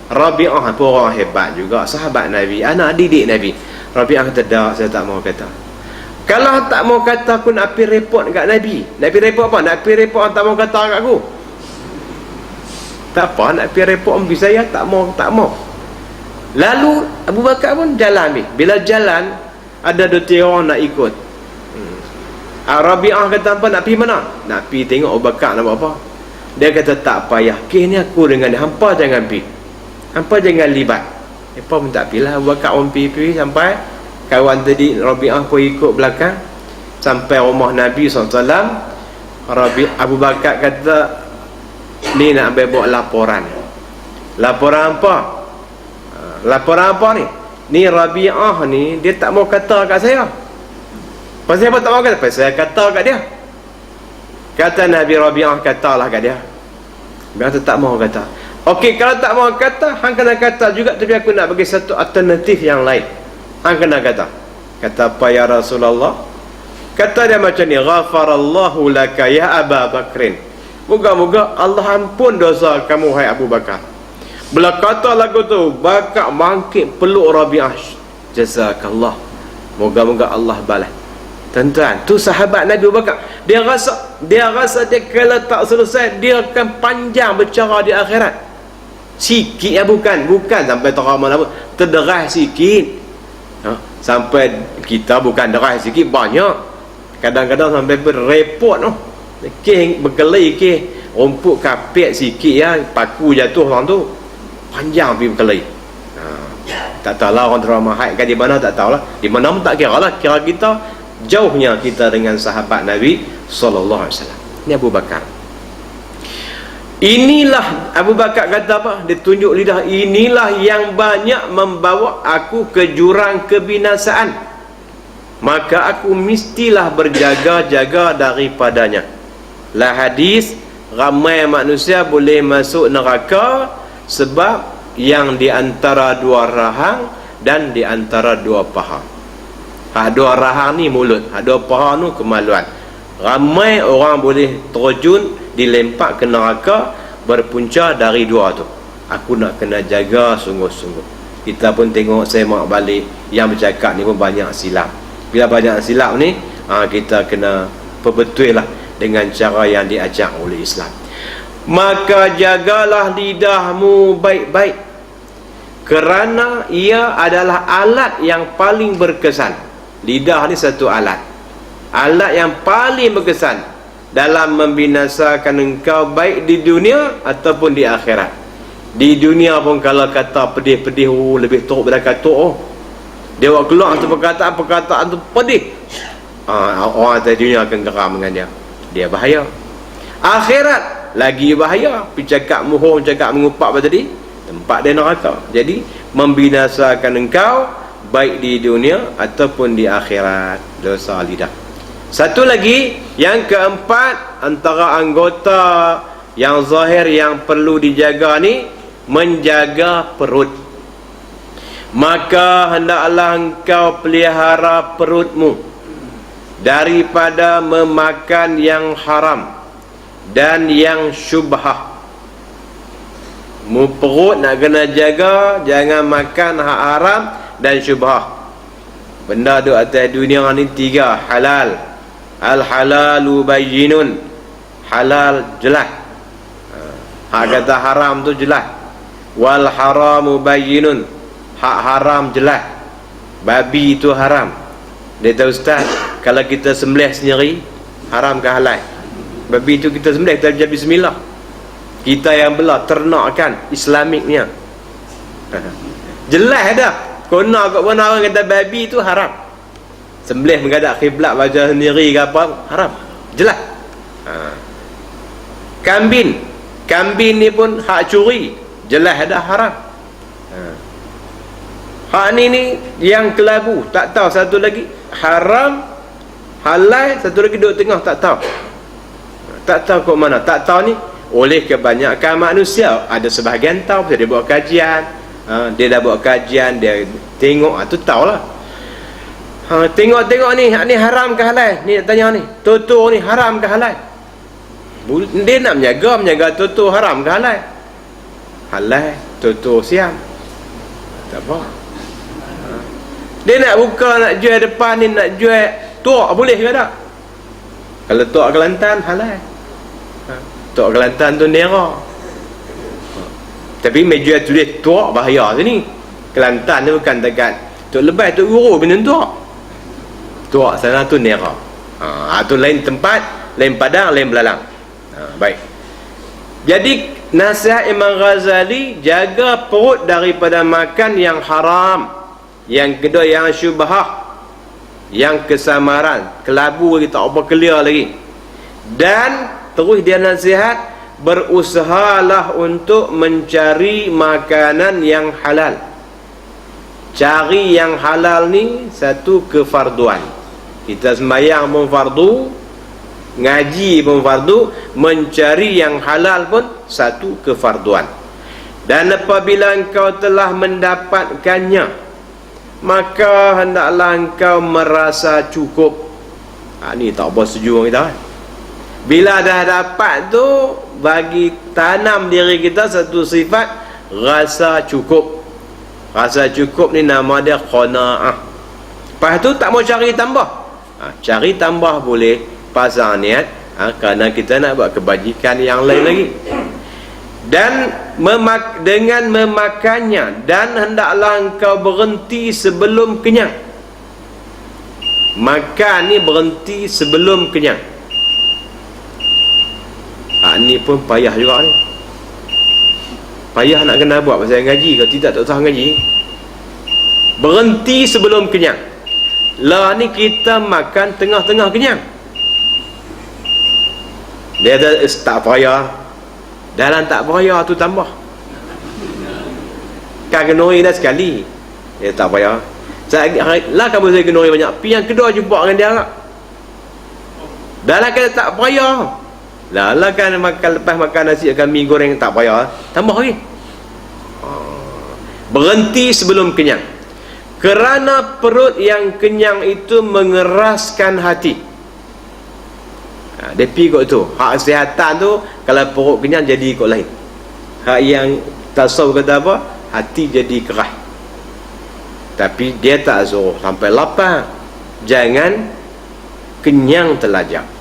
Rabi'ah pun orang hebat juga, sahabat Nabi, anak didik Nabi. Rabi'ah kata, tak, saya tak mau kata. Kalau tak mau kata, aku nak pergi report kat Nabi. Nak pergi report apa? Nak pergi report tak mau kata kat aku. Tak apa, nak pergi report ambil saya, tak mau. Lalu Abu Bakar pun jalan ambil. Bila jalan, ada 2-3 orang nak ikut. Rabi'ah kata, apa nak pergi mana? Nak pergi tengok Abu Bakar nak buat apa. Dia kata, tak payah, kes ni aku dengan dia, hampa jangan pergi, hampa jangan libat. Hampa pun tak pergi lah. Abu Bakar pun pergi sampai kawan tadi Rabi'ah pun ikut belakang sampai rumah Nabi SAW. Abu Bakar kata, ni nak buat laporan. Laporan apa? Laporan apa ni? Ni Rabi'ah ni, dia tak mau kata kat saya. Pasal apa tak mau kata? Pasal saya kata kat dia. Kata Nabi, Rabi'ah katalah kat dia. Dia kata tak mau kata. Okey, kalau tak mau kata, hang kena kata juga, tapi aku nak bagi satu alternatif yang lain. Hang kena kata. Kata apa ya Rasulullah? Kata dia macam ni, ghafarallahu laka ya Aba Bakrin. Moga-moga Allah ampun dosa kamu, hai Abu Bakar. Bila kata lagu tu, Bakar bangkit peluk Rabi'ah. Jazakallah. Moga-moga Allah balas. Tuan-tuan, tu sahabat Nabi Abu Bakar. Dia rasa dia kalau tak selesai, dia akan panjang bercara di akhirat. Sikit ya, bukan sampai terama apa, terderas sikit. Sampai kita bukan deras sikit, banyak. Kadang-kadang sampai berrepot tu. Berkelai rumput kapet sikit ya, paku jatuh orang tu. Panjang pergi berkelai. Tak tahulah orang terama haid kan di mana, tak tahulah. Di mana pun tak kira lah. Kira kita jauhnya kita dengan sahabat Nabi sallallahu alaihi wasallam. Ini Abu Bakar. Inilah Abu Bakar kata apa? Dia tunjuk lidah, inilah yang banyak membawa aku ke jurang kebinasaan. Maka aku mestilah berjaga-jaga daripadanya. Lah hadis, ramai manusia boleh masuk neraka sebab yang di antara 2 rahang dan di antara 2 paha. Hak 2 rahang ni mulut, hak 2 paha tu kemaluan. Ramai orang boleh terjun, dilempar ke neraka berpunca dari 2 tu. Aku nak kena jaga sungguh-sungguh. Kita pun tengok, semak balik, yang bercakap ni pun banyak silap. Bila banyak silap ni, kita kena perbetul lah dengan cara yang diajak oleh Islam. Maka jagalah lidahmu baik-baik, kerana ia adalah alat yang paling berkesan. Lidah ni satu alat yang paling berkesan dalam membinasakan engkau, baik di dunia ataupun di akhirat. Di dunia pun kalau kata pedih-pedih, lebih teruk daripada katuk. Dia buat keluar tu perkataan tu pedih, orang atas dunia akan geram dengan dia bahaya. Akhirat lagi bahaya, cakap muhung, cakap mengupak apa tadi, tempat dia neraka. Jadi membinasakan engkau baik di dunia ataupun di akhirat, dosa lidah. Satu lagi, yang keempat, antara anggota yang zahir yang perlu dijaga ni, menjaga perut. Maka hendaklah engkau pelihara perutmu daripada memakan yang haram dan yang syubhah. Perut nak kena jaga, jangan makan hak haram dan syubhah. Benda tu atas dunia ni 3 halal. Al-halalu bayyinun, halal jelas. Hak kata haram tu jelas. Wal haramu bayyinun, hak haram jelas. Babi itu haram. Dia tahu ustaz, kalau kita sembelih sendiri, haram ke halal? Babi itu kita sembelih, kita baca bismillah. Kita yang belah ternak kan, Islamiknya. Jelas dah. Kena kat mana orang kata babi tu haram. Sembelih menghadap kiblat baca sendiri ke apa, haram. Jelas. Kambing ni pun hak curi, jelas dah haram. Hak ni yang kelabu, tak tahu satu lagi haram, halal, satu lagi duduk tengah tak tahu. Tak tahu kok mana, tak tahu ni oleh kebanyakan manusia. Ada sebahagian tahu, dia buat kajian, dia dah buat kajian, dia tengok, tu tahulah. Tengok ni, ni haram ke halal? Ni nak tanya ni, tutur ni haram ke halal? Dia nak menjaga tutur haram ke halal? Halal, tutur siam, tak apa. Dia nak buka, nak jual depan ni, nak jual tuak, boleh ke tak? Kalau tuak Kelantan, halal. Tuak Kelantan tu nera. Tapi meja tulis tuak bahaya sini. Kelantan ni bukan dekat Tok Lebay, Tok Guru benda tuak. Tuak sana tu nera. Tu lain tempat, lain padang, lain belalang. Baik. Jadi nasihat Imam Ghazali, jaga perut daripada makan yang haram. Yang kedua yang syubhah, yang kesamaran, kelabu lagi, tak apa clear lagi. Dan terus dia nasihat, berusahalah untuk mencari makanan yang halal. Cari yang halal ni satu kefarduan. Kita sembahyang pun fardu, ngaji pun fardu, mencari yang halal pun satu kefarduan. Dan apabila engkau telah mendapatkannya, maka hendaklah engkau merasa cukup. Ni tak apa setuju kita kan? Bila dah dapat tu, bagi tanam diri kita satu sifat rasa cukup. Rasa cukup ni nama dia qanaah. Lepas tu tak mau cari tambah. Cari tambah boleh, pasang niat, kerana kita nak buat kebajikan yang lain lagi. Dan dengan memakannya, dan hendaklah engkau berhenti sebelum kenyang. Makan ni berhenti sebelum kenyang. Ni pun payah juga ni. Payah nak kena buat pasal ngaji. Kalau tidak tak usah ngaji. Berhenti sebelum kenyang. Lah ni kita makan tengah-tengah kenyang. Dia ada tak payah. Dalam tak payah tu tambah. Kan kenuri dah sekali. Dia tak payah. Lah kamu saya kenuri banyak. Pi yang kedua jumpa dengan dia lah. Dalam kata tak payah. Lah kan makan, lepas makan nasi akan mi goreng tak payah. Tambah lagi. Berhenti sebelum kenyang. Kerana perut yang kenyang itu mengeraskan hati. Dia pergi kot tu. Hak kesihatan tu, kalau perut kenyang jadi kot lain. Hak yang tasawuf kata apa? Hati jadi keras. Tapi dia tak suruh sampai lapar. Jangan kenyang telajak.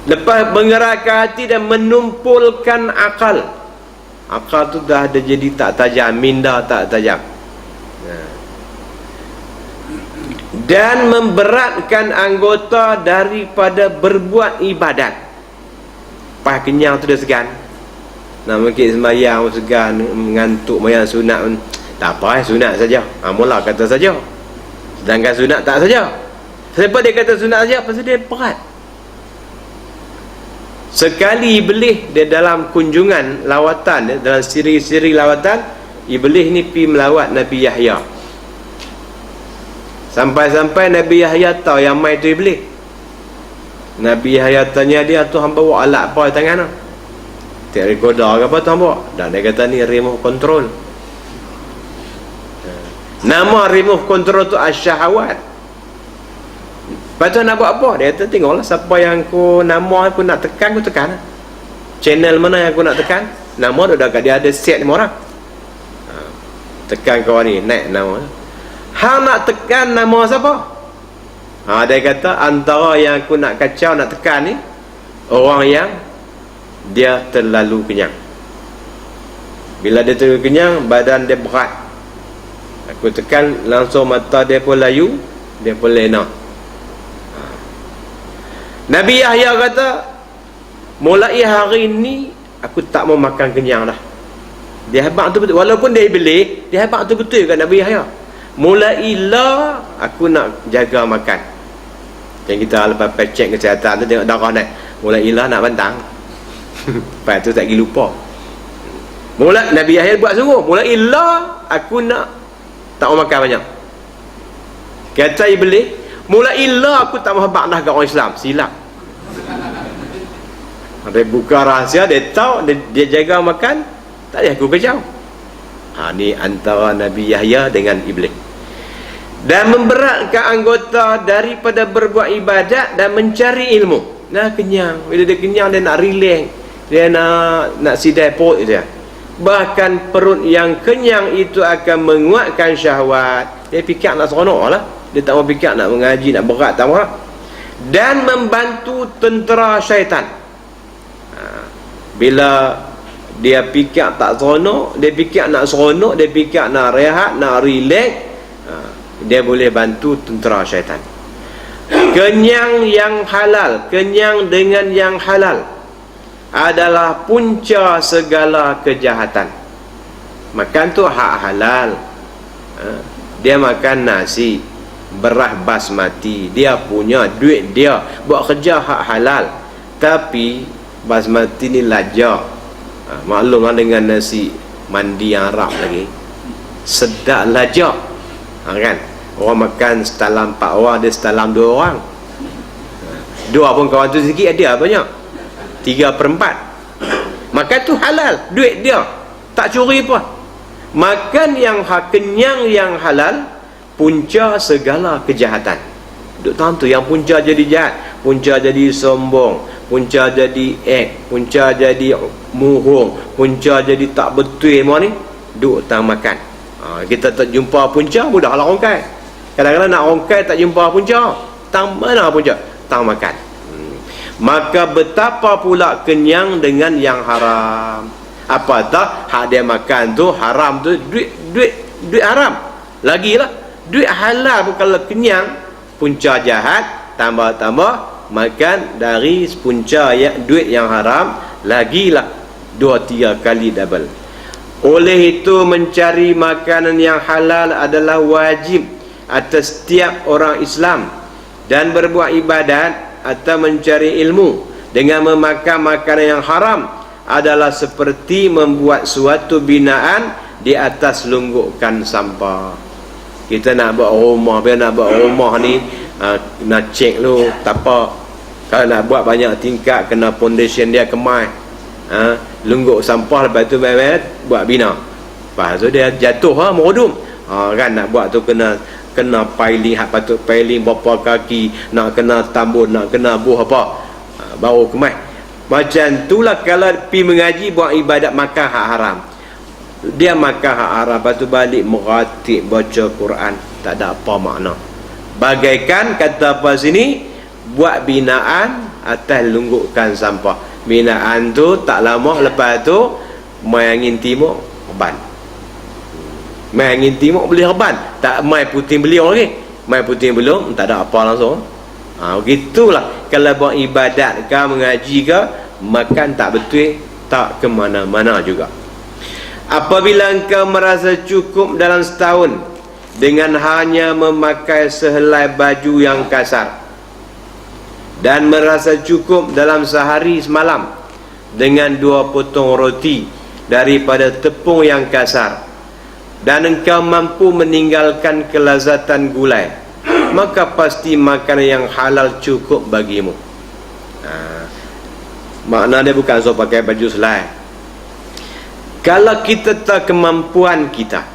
Lepas menggerakkan hati dan menumpulkan akal. Akal tu dah ada jadi tak tajam, minda tak tajam. Dan memberatkan anggota daripada berbuat ibadat. Pas kenyang tu dah segan. Nak mungkin sembahyang segan, mengantuk sembahyang sunat pun tak apa, sunat saja. Mula kata saja. Sedangkan sunat tak saja. Kenapa dia kata sunat saja? Pasal dia berat. Sekali Iblis dia dalam kunjungan lawatan, dalam siri-siri lawatan, Iblis ni pergi melawat Nabi Yahya. Sampai-sampai Nabi Yahya tahu yang mai tu Iblis. Nabi Yahya tanya dia, tu hamba bawa alat apa di tangan tu? Tak recorder ke apa tu hamba? Dan dia kata ni remote control. Nama remote control tu asyahawat. Lepas tu nak buat apa? Dia kata tengoklah siapa yang aku nama aku nak tekan, aku tekan. Channel mana yang aku nak tekan, nama tu dah kat dia ada set 5 orang. Tekan kawan ni, naik nama. Hang nak tekan nama siapa? Dia kata antara yang aku nak kacau, nak tekan ni orang yang dia terlalu kenyang. Bila dia terlalu kenyang, badan dia berat. Aku tekan langsung mata dia pun layu, dia pun lena. Nabi Yahya kata, mulai hari ni aku tak mau makan kenyang dah. Dia habaq tu betul. Walaupun dia iblis, dia habaq tu betul kat Nabi Yahya. Mulailah aku nak jaga makan. Yang kita lepas cek kesihatan tu tengok darah naik. Mulailah nak bantang. Lepas tu tak pergi lupa. Mula Nabi Yahya buat sungguh. Mulailah aku nak tak mau makan banyak. Kata iblis, mulailah aku tak mau habaq dah kat orang Islam. Silap. Dia buka rahsia, dia tahu dia jaga makan, tak ada aku kejauh. Ni antara Nabi Yahya dengan iblis. Dan memberatkan anggota daripada berbuat ibadat dan mencari ilmu. Nah, kenyang. Bila dia kenyang, dia nak relax, dia nak sidai perut dia. Bahkan perut yang kenyang itu akan menguatkan syahwat. Dia fikir nak seronok lah, dia tak mau fikir nak mengaji, nak berat, tak mau. Dan membantu tentera syaitan. Bila dia fikir tak seronok, dia fikir nak seronok, dia fikir nak rehat, nak relax, dia boleh bantu tentera syaitan. Kenyang yang halal, kenyang dengan yang halal adalah punca segala kejahatan. Makan tu hak halal. Dia makan nasi, beras basmati, dia punya duit dia, buat kerja hak halal. Tapi basmati ni lajak. Maklumlah dengan nasi mandi yang Arab lagi, sedap lajak. Kan? Orang makan setalam 4 orang, dia setalam 2 orang. 2 pun kawan tu sikit, ada banyak 3/4. Makan tu halal, duit dia, tak curi apa. Makan yang kenyang yang halal punca segala kejahatan. Duk tahu tu, yang punca jadi jahat, punca jadi sombong, punca jadi punca jadi muhung, punca jadi tak betul semua ni duk tang makan. Kita tak jumpa punca, mudahlah rongkai. Kadang-kadang nak rongkai tak jumpa punca, tang mana punca? Tang makan. Maka betapa pula kenyang dengan yang haram. Apa tak hak dia makan tu haram tu, duit haram. Lagilah duit halal pun kalau kenyang, punca jahat tambah makan dari punca duit yang haram, lagilah 2-3 kali double. Oleh itu mencari makanan yang halal adalah wajib atas setiap orang Islam, dan berbuat ibadat atau mencari ilmu dengan memakan makanan yang haram adalah seperti membuat suatu binaan di atas lunggukan sampah. Kita nak buat rumah, bila nak buat rumah ni nak cek dulu tak apa. Kalau nak buat banyak tingkat, kena foundation dia kemai, lungguk sampah, lepas tu buat bina, lepas tu dia jatuh merodum. Kan nak buat tu kena piling, hak patut piling berapa kaki, nak kena tambun, nak kena buh apa, baru kemai. Macam itulah kalau pergi mengaji buat ibadat makan hak haram. Dia makan hak haram, lepas tu balik meratib baca Quran, tak ada apa makna. Bagaikan kata apa sini, buat binaan atas lunggukan sampah. Binaan tu tak lama lepas tu mai angin timur reban. Mai angin timur boleh reban, tak mai puting beliung lagi. Mai puting beliung tak ada apa langsung. Begitulah kalau buat ibadat ke mengaji ke, makan tak betul, tak ke mana-mana juga. Apabila engkau merasa cukup dalam setahun dengan hanya memakai sehelai baju yang kasar, dan merasa cukup dalam sehari semalam dengan 2 potong roti daripada tepung yang kasar, dan engkau mampu meninggalkan kelazatan gulai, maka pasti makanan yang halal cukup bagimu. Makna dia bukan so pakai baju selai. Kalau kita tak kemampuan kita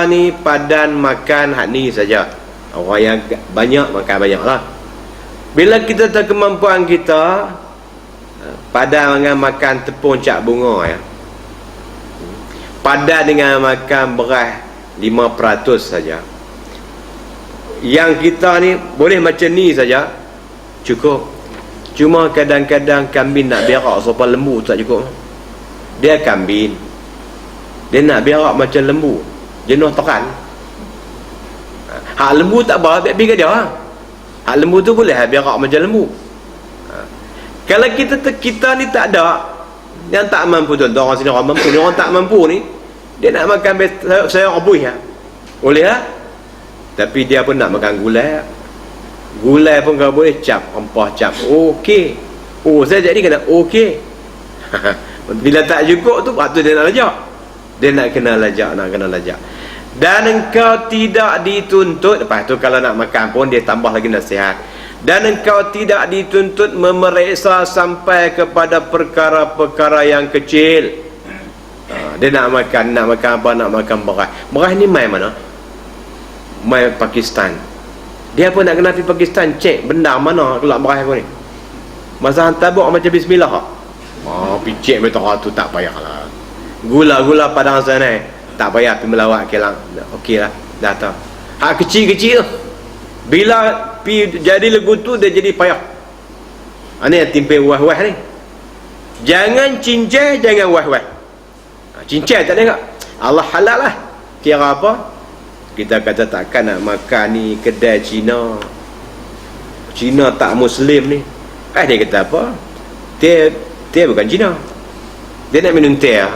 ni padan makan hak ni saja. Orang yang banyak makan banyaklah. Bila kita tak kemampuan kita padan dengan makan tepung cak bunga ya, padan dengan makan beras 5% saja, yang kita ni boleh macam ni saja cukup. Cuma kadang-kadang kambing nak berak sopan lembu tak cukup. Dia kambing, dia nak berak macam lembu, jenuh tekan. Hak lembu tak apa, pergi ke dia. Hak lembu tu boleh berak macam lembu. Kalau kita ni tak ada, Yang tak mampu tu, orang sini orang mampu, orang tak mampu ni dia nak makan sayur rebus ya. Boleh lah. Tapi dia pun nak makan gulai. Gulai pun kau boleh cap, rempah cap. Okey. Oh, saya jadi kena okey. Bila tak cukup tu, waktu dia nak lajak. Dia nak kena lajak. Dan engkau tidak dituntut, lepas tu kalau nak makan pun dia tambah lagi nasihat. Dan engkau tidak dituntut memeriksa sampai kepada perkara-perkara yang kecil. Dia nak makan apa, nak makan beras. Beras ni mai mana? Mai Pakistan. Dia pun nak kena pergi Pakistan, cek benda mana kelak beras aku ni. Masa hantar buk macam bismillah. Pergi cek betul tu tak payahlah. Gula-gula padang sana tak payah pergi melawat kelang. Okeylah, dah tahu. Hak kecil-kecil tu. Bila pi jadi legu tu dia jadi payah. Ini yang timpe wah-wah ni. Jangan cincai, jangan wah-wah. Cincai tak ada tak? Allah halal lah. Kira apa? Kita kata takkan nak makan ni kedai Cina. Cina tak Muslim ni. Dia kata apa? Teh bukan Cina. Dia nak minum teh.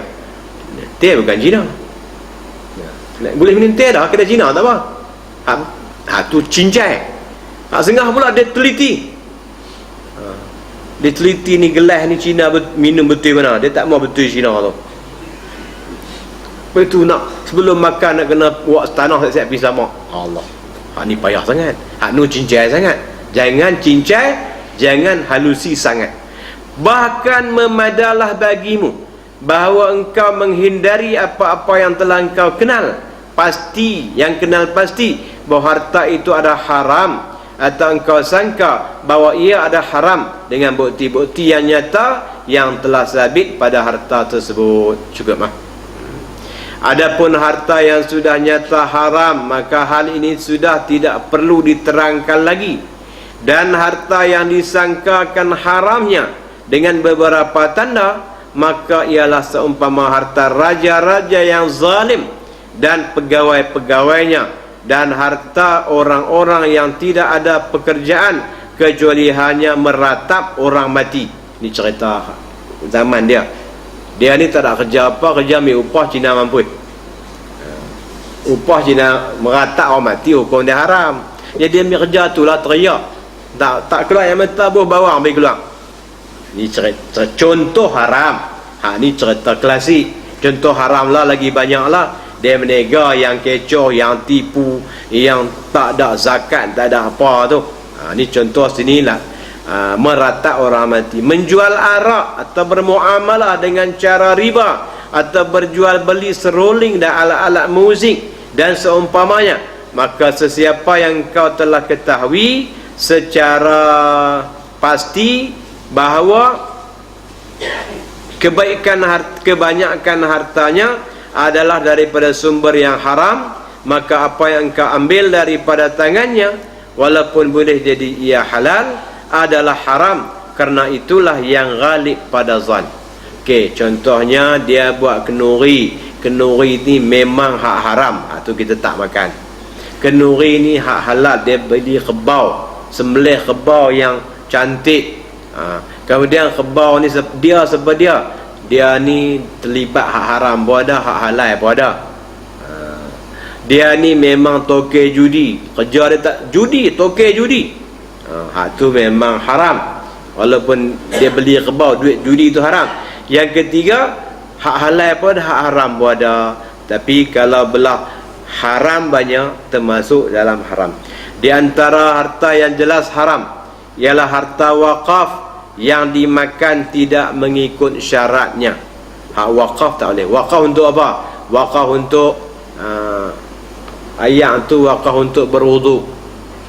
Teh bukan Cina. Boleh minum teh dah kedai Cina tak apa. Tu cincai. Sengah pula dia teliti. Dia teliti ni gelas ni Cina minum betul mana. Dia tak mau betul Cina tu. Lepas tu nak sebelum makan nak kena buat tanah siap-siap pergi sama. Allah. Ni payah sangat. Nu cincai sangat. Jangan cincai, jangan halusi sangat. Bahkan memadalah bagimu bahawa engkau menghindari apa-apa yang telah engkau kenal pasti, yang kenal pasti bahawa harta itu ada haram, atau engkau sangka bahawa ia ada haram dengan bukti-bukti yang nyata yang telah sabit pada harta tersebut. Cukup mah. Adapun harta yang sudah nyata haram, maka hal ini sudah tidak perlu diterangkan lagi. Dan harta yang disangkakan haramnya dengan beberapa tanda, maka ialah seumpama harta raja-raja yang zalim dan pegawai-pegawainya, dan harta orang-orang yang tidak ada pekerjaan kecuali hanya meratap orang mati. Ini cerita zaman dia. Dia ni tak ada kerja apa, kerja ambil upah Cina mampu. Upah Cina meratap orang mati, hukum dia haram. Jadi dia ambil kerja tu lah, teriak. Tak keluar yang mata buah bawang ambil keluar. Ini cerita contoh haram. Ni cerita klasik. Contoh haram lah lagi banyak lah. Dia menega yang kecoh, yang tipu, yang tak ada zakat, tak ada apa tu. Ni contoh sinilah. Meratap orang mati, menjual arak atau bermuamalah dengan cara riba, atau berjual beli seruling dan alat-alat muzik dan seumpamanya, maka sesiapa yang kau telah ketahui secara pasti bahawa kebanyakan hartanya adalah daripada sumber yang haram, maka apa yang kau ambil daripada tangannya walaupun boleh jadi ia halal adalah haram, kerana itulah yang ghalib pada zan. Okey, contohnya dia buat kenuri. Kenuri ni memang hak haram, tu kita tak makan. Kenuri ni hak halal, dia beli kebau, sembelih kebau yang cantik. Kemudian kebau ni dia ni terlibat hak haram pun ada, hak halal pun ada. Dia ni memang tokey judi, kerja dia tak judi, tokey judi. Hak tu memang haram, walaupun dia beli kebau, duit judi tu haram. Yang ketiga, hak halal pun ada, hak haram pun ada. Tapi kalau belah haram banyak, termasuk dalam haram. Di antara harta yang jelas haram ialah harta wakaf yang dimakan tidak mengikut syaratnya. Hak wakaf tak boleh. Wakaf untuk apa? Wakaf untuk ayam tu, wakaf untuk berwudu.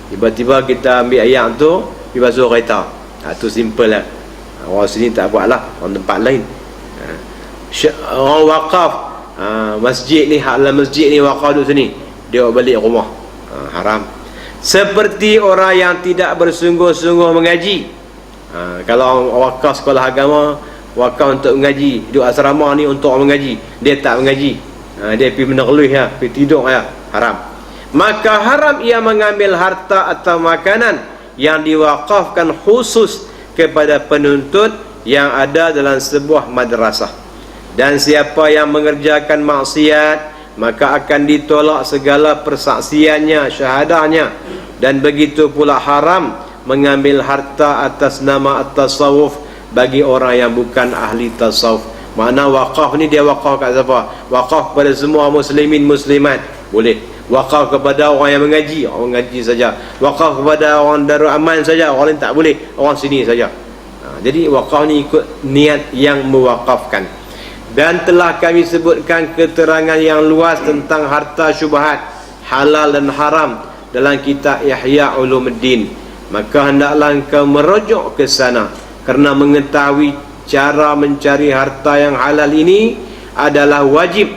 Tiba-tiba kita ambil ayam tu pergi basuh kereta. Tu simple lah. Orang sini tak buat lah, orang tempat lain. Orang wakaf masjid ni, hak dalam masjid ni wakaf duduk sini, dia balik rumah. Haram. Seperti orang yang tidak bersungguh-sungguh mengaji. Kalau wakaf sekolah agama, wakaf untuk mengaji, duduk asrama ni untuk orang mengaji, dia tak mengaji, dia pergi menerluih ya, pergi tidur ya, haram. Maka haram ia mengambil harta atau makanan yang diwakafkan khusus kepada penuntut yang ada dalam sebuah madrasah. Dan siapa yang mengerjakan maksiat, maka akan ditolak segala persaksiannya, syahadahnya. Dan begitu pula haram mengambil harta atas nama at-tasawuf bagi orang yang bukan ahli tasawuf. Makna wakaf ni dia wakaf kat siapa? Wakaf kepada semua muslimin muslimat, boleh. Wakaf kepada orang yang mengaji, orang mengaji saja. Wakaf kepada orang Darul Aman saja, orang lain tak boleh, orang sini saja. Jadi wakaf ni ikut niat yang mewakafkan. Dan telah kami sebutkan keterangan yang luas tentang harta syubhat, halal dan haram dalam kitab Ihya Ulumuddin. Maka hendaklah engkau merujuk ke sana, kerana mengetahui cara mencari harta yang halal ini adalah wajib,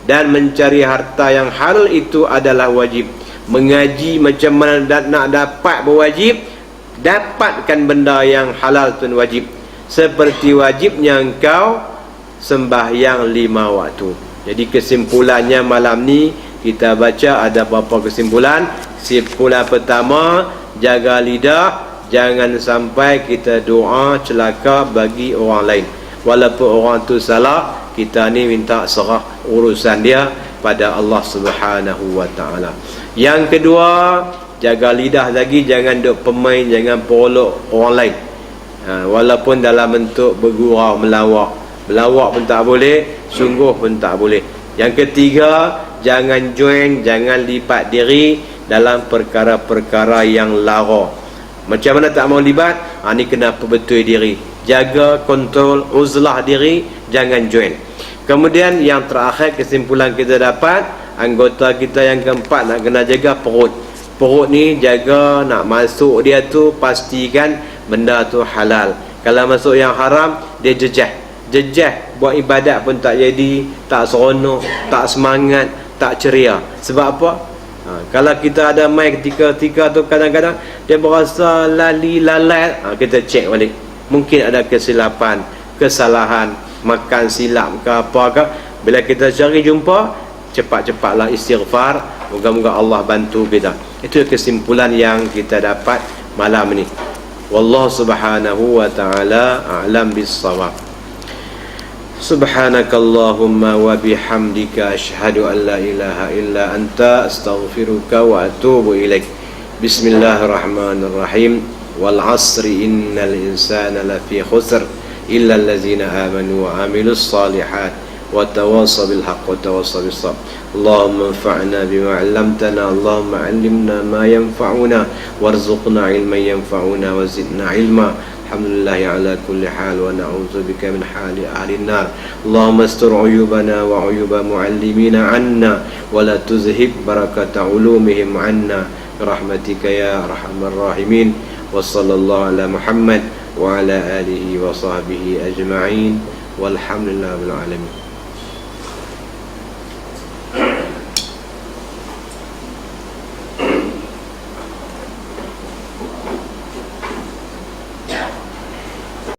dan mencari harta yang halal itu adalah wajib. Mengaji macam mana nak dapat berwajib, dapatkan benda yang halal tu wajib. Seperti wajibnya engkau sembahyang 5 waktu. Jadi kesimpulannya malam ni kita baca ada beberapa kesimpulan. Kesimpulan pertama, jaga lidah, jangan sampai kita doa celaka bagi orang lain. Walaupun orang tu salah, kita ni minta serah urusan dia pada Allah Subhanahu wa taala. Yang kedua, jaga lidah lagi, jangan duk pemain, jangan perolok orang lain. Walaupun dalam bentuk bergurau, melawak. Melawak pun tak boleh, sungguh pun tak boleh. Yang ketiga, jangan join, jangan lipat diri dalam perkara-perkara yang lara. Macam mana tak mau libat? Ni kena perbetul diri. Jaga kontrol uzlah diri, jangan join. Kemudian yang terakhir kesimpulan kita dapat, anggota kita yang keempat nak kena jaga perut. Perut ni jaga, nak masuk dia tu pastikan benda tu halal. Kalau masuk yang haram, dia jejah. Jejah, buat ibadat pun tak jadi, tak seronok, tak semangat, tak ceria. Sebab apa? Kalau kita ada mai ketika-ketika tu kadang-kadang dia berasa lalai, kita cek balik. Mungkin ada kesilapan, kesalahan, makan silap ke apa ke. Bila kita cari jumpa, cepat-cepatlah istighfar. Moga-moga Allah bantu kita. Itu kesimpulan yang kita dapat malam ni. Wallahu subhanahu wa ta'ala a'lam bis-shawab. Subhanakallahumma wa bihamdika asyhadu an la ilaha illa anta astaghfiruka wa atubu ilaik. Bismillahirrahmanirrahim. Wal 'asri innal insana lafi khusr illa allazina amanu wa 'amilus shalihat wa tawassaw bil haqq wa tawassaw bis sabr. Allahumma anfa'na bima 'allamtana, Allahumma 'allimna ma yanfa'una warzuqna 'ilman yanfa'una wa zidna 'ilma. Alhamdulillah ala kulli hal wa na'udzubika min hali ahli an-nar. Allahumma astur 'uyubana wa 'uyuba mu'allimina 'anna wa la tuzhib barakata 'ulumihim 'anna birahmatika ya arhamar rahimin. Wa sallallahu ala Muhammad wa ala alihi wa sahbihi ajma'in walhamdulillahi rabbil alamin.